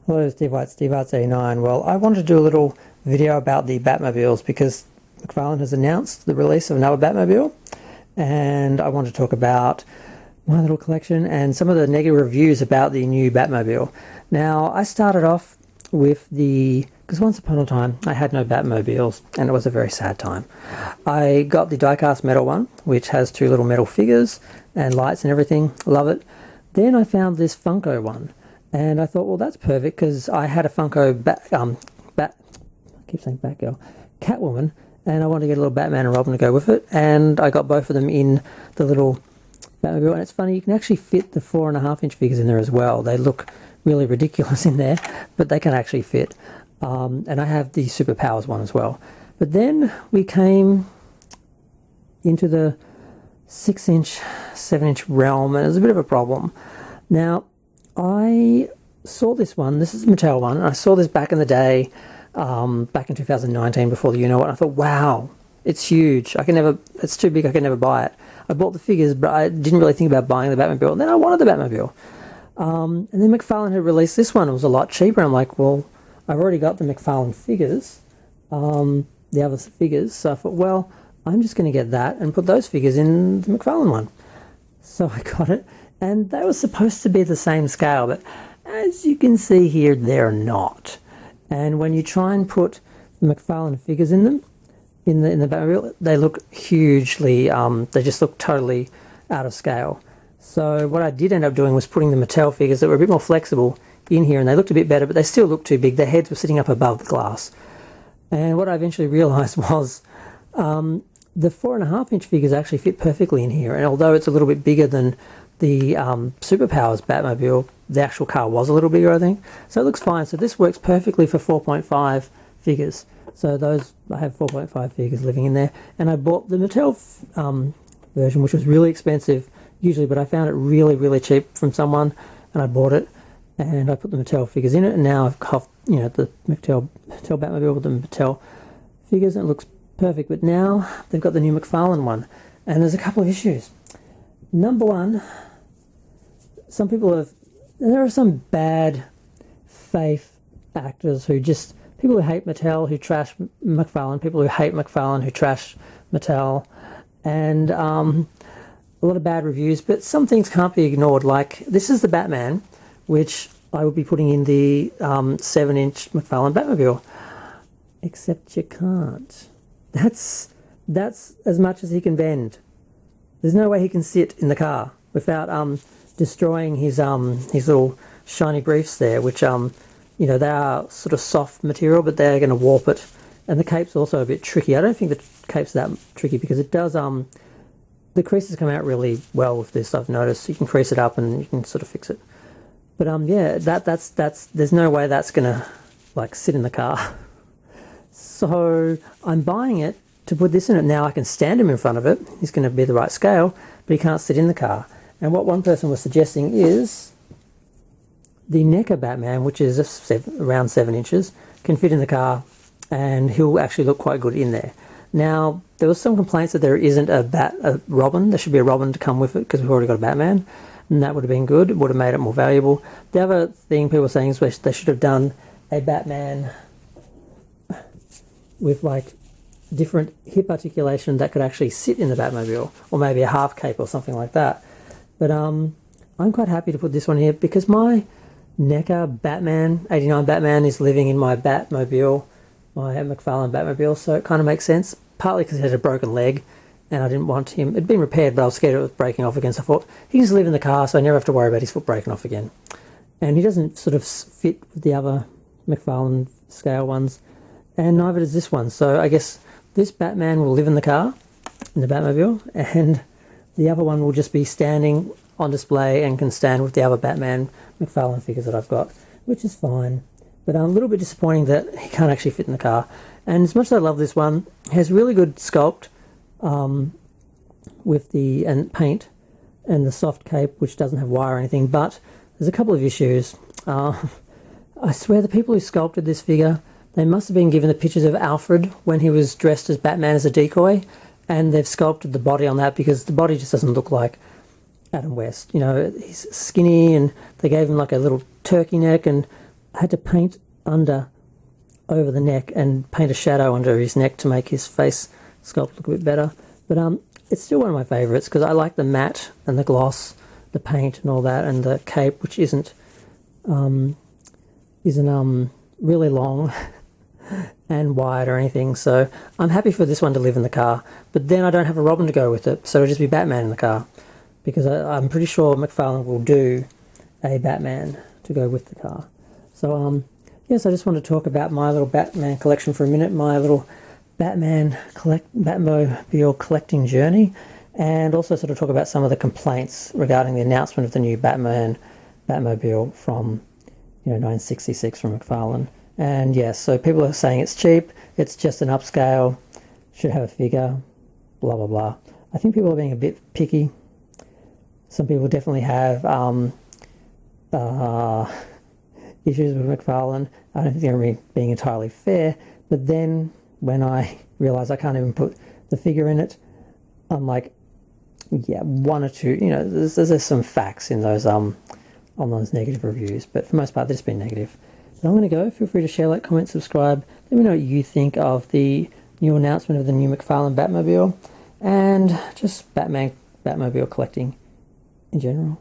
Hello, Steve White, Steve Arts 89. Well, I wanted to do a little video about the Batmobiles because McFarlane has announced the release of another Batmobile, and I want to talk about my little collection and some of the negative reviews about the new Batmobile. Now, I started off with because once upon a time I had no Batmobiles, and it was a very sad time. I got the die-cast metal one, which has two little metal figures and lights and everything. Love it. Then I found this Funko one. And I thought, well, that's perfect because I had a Funko I keep saying Batgirl, Catwoman, and I wanted to get a little Batman and Robin to go with it. And I got both of them in the little Batmobile. And it's funny, you can actually fit the 4.5-inch figures in there as well. They look really ridiculous in there, but they can actually fit. And I have the Superpowers one as well. But then we came into the 6-inch, 7-inch realm, and it was a bit of a problem. Now, I saw this one, this is a Mattel one, and I saw this back in the day, back in 2019 before the you-know-what, and I thought, wow, it's huge, it's too big, I can never buy it. I bought the figures, but I didn't really think about buying the Batmobile, and then I wanted the Batmobile. And then McFarlane had released this one, it was a lot cheaper, I'm like, well, I've already got the McFarlane figures, the other figures, so I thought, well, I'm just going to get that and put those figures in the McFarlane one. So I got it. And they were supposed to be the same scale, but as you can see here, they're not. And when you try and put the McFarlane figures in them, in the Batmobile, they look hugely, they just look totally out of scale. So what I did end up doing was putting the Mattel figures that were a bit more flexible in here, and they looked a bit better, but they still looked too big. Their heads were sitting up above the glass. And what I eventually realised was the 4.5-inch figures actually fit perfectly in here, and although it's a little bit bigger than the Superpowers Batmobile, the actual car was a little bigger, I think. So it looks fine. So this works perfectly for 4.5 figures. So I have 4.5 figures living in there. And I bought the Mattel version, which was really expensive usually, but I found it really, really cheap from someone, and I bought it. And I put the Mattel figures in it, and now I've got, the Mattel Batmobile with the Mattel figures, and it looks perfect. But now they've got the new McFarlane one, and there's a couple of issues. Number one, there are some bad faith actors people who hate Mattel, who trash McFarlane, people who hate McFarlane, who trash Mattel, and a lot of bad reviews, but some things can't be ignored, like this is the Batman, which I will be putting in the 7-inch McFarlane Batmobile, except you can't. That's as much as he can bend. There's no way he can sit in the car without destroying his little shiny briefs there, which they are sort of soft material, but they're going to warp it. And the cape's also a bit tricky. I don't think the cape's that tricky because it does the creases come out really well with this. I've noticed you can crease it up and you can sort of fix it. But yeah, that's there's no way that's going to like sit in the car. So I'm buying it to put this in it. Now I can stand him in front of it. He's going to be the right scale, but he can't sit in the car. And what one person was suggesting is the NECA Batman, which is around 7 inches, can fit in the car, and he'll actually look quite good in there. Now, there was some complaints that there isn't a Robin. There should be a Robin to come with it because we've already got a Batman, and that would have been good. It would have made it more valuable. The other thing people were saying is they should have done a Batman with like different hip articulation that could actually sit in the Batmobile, or maybe a half cape or something like that. But I'm quite happy to put this one here because my NECA Batman, 89 Batman, is living in my Batmobile, my McFarlane Batmobile, so it kind of makes sense, partly because he had a broken leg and I didn't want him, it'd been repaired, but I was scared it was breaking off again, so I thought he can just live in the car so I never have to worry about his foot breaking off again. And he doesn't sort of fit with the other McFarlane scale ones, and neither does this one, so I guess this Batman will live in the car, in the Batmobile, and the other one will just be standing on display and can stand with the other Batman McFarlane figures that I've got, which is fine. But a little bit disappointing that he can't actually fit in the car. And as much as I love this one, it has really good sculpt with the paint and the soft cape, which doesn't have wire or anything, but there's a couple of issues. I swear the people who sculpted this figure, they must have been given the pictures of Alfred when he was dressed as Batman as a decoy, and they've sculpted the body on that because the body just doesn't look like Adam West. He's skinny, and they gave him like a little turkey neck, and I had to paint over the neck and paint a shadow under his neck to make his face sculpt look a bit better. But it's still one of my favourites because I like the matte and the gloss, the paint and all that, and the cape, which isn't really long and wide or anything. So I'm happy for this one to live in the car. But then I don't have a Robin to go with it, so it'll just be Batman in the car, because I'm pretty sure McFarlane will do a Batman to go with the car. So yes, I just want to talk about my little Batman collection for a minute, my little Batmobile collecting journey, and also sort of talk about some of the complaints regarding the announcement of the new Batmobile from 1966 from McFarlane. And yes, so people are saying it's cheap, it's just an upscale, should have a figure, blah blah blah. I think people are being a bit picky. Some people definitely have issues with McFarlane. I don't think they're being entirely fair, but then when I realise I can't even put the figure in it, I'm like, yeah, one or two, there's some facts in those on those negative reviews, but for the most part they've just been negative. So I'm going to go. Feel free to share, like, comment, subscribe. Let me know what you think of the new announcement of the new McFarlane Batmobile and just Batmobile collecting in general.